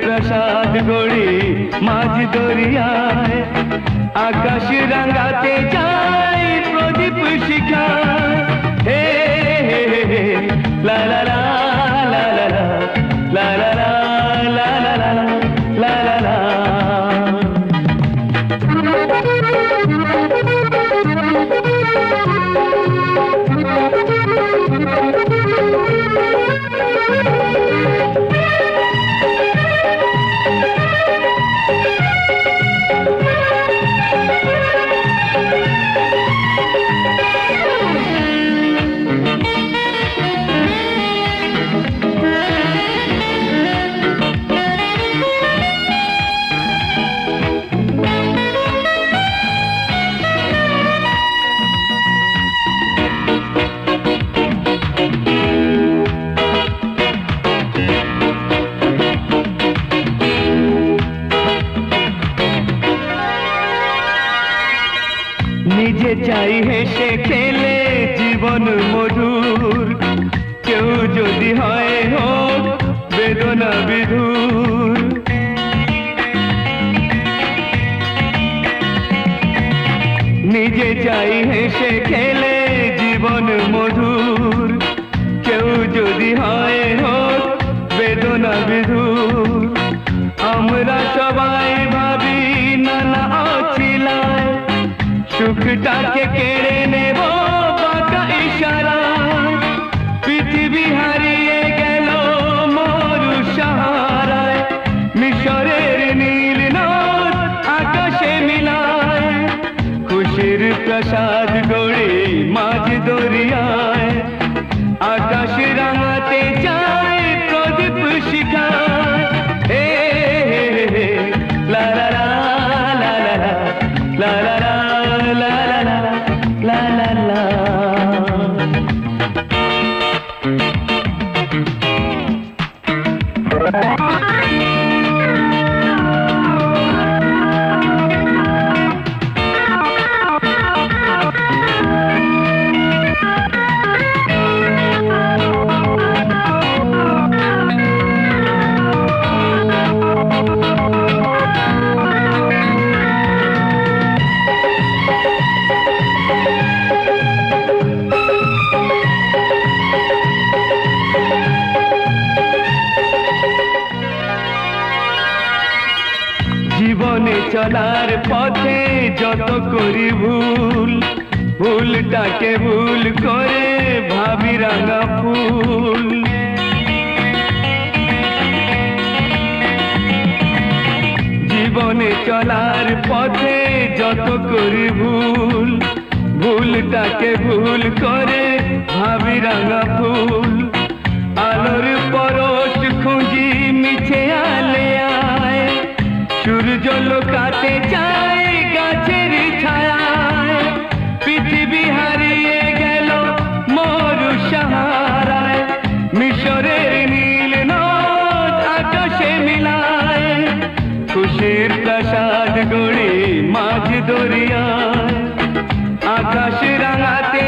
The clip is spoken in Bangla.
প্রাসাদ গড়ি মাঝ দরিয়ায়, আকাশ রাঙাতে যাই প্রদীপ শিখায়। হে হে হে হে লা লা লা লা লা লা লা লা লা লা লা লা লা লা। নিজে চাই হেসে খেলে জীবন মধুর, কেউ যদি হয় হোক বেদনা বিধুর। নিজে চাই হেসে খেলে জীবন মধুর, কেউ যদি হয় হোক বেদনা বিধুর। আমরা সবাই ভাবি নানা অছিলায়, সুখটাকে কেড়ে নেব বাঁকা ইশারায়। পৃথিবী হারিয়ে গেল মরু সাহারায়, মিশরের নীল নদ আকাশে মিলায়। খুশির প্রাসাদ গড়ে মাঝ দরিয়ায়, আকাশ রাঙাতে যায় প্রদীপ শিখায়। হে হে হে লা লা লা লা লা লা লা লা লা লা লা লা লা। জীবনে চলার পথে যত করি ভুল, ভুলটাকে ভুল করে ভাবি রাঙা ফুল। জীবনে চলার পথে যত করি ভুল, ভুলটাকে ভুল করে ভাবি রাঙা ফুল। আলোর পরশ খুঁজি মিছে আলে আয়, সূর্য লোকাতে চায় গাছের ছায়ায়। পৃথিবী হারিয়ে গেল মরু সাহারায়, মিশরের নীল নদ আকাশে মিলায়। খুশির প্রাসাদ গড়ে মাঝ দরিয়ায়, আকাশ রাঙাতে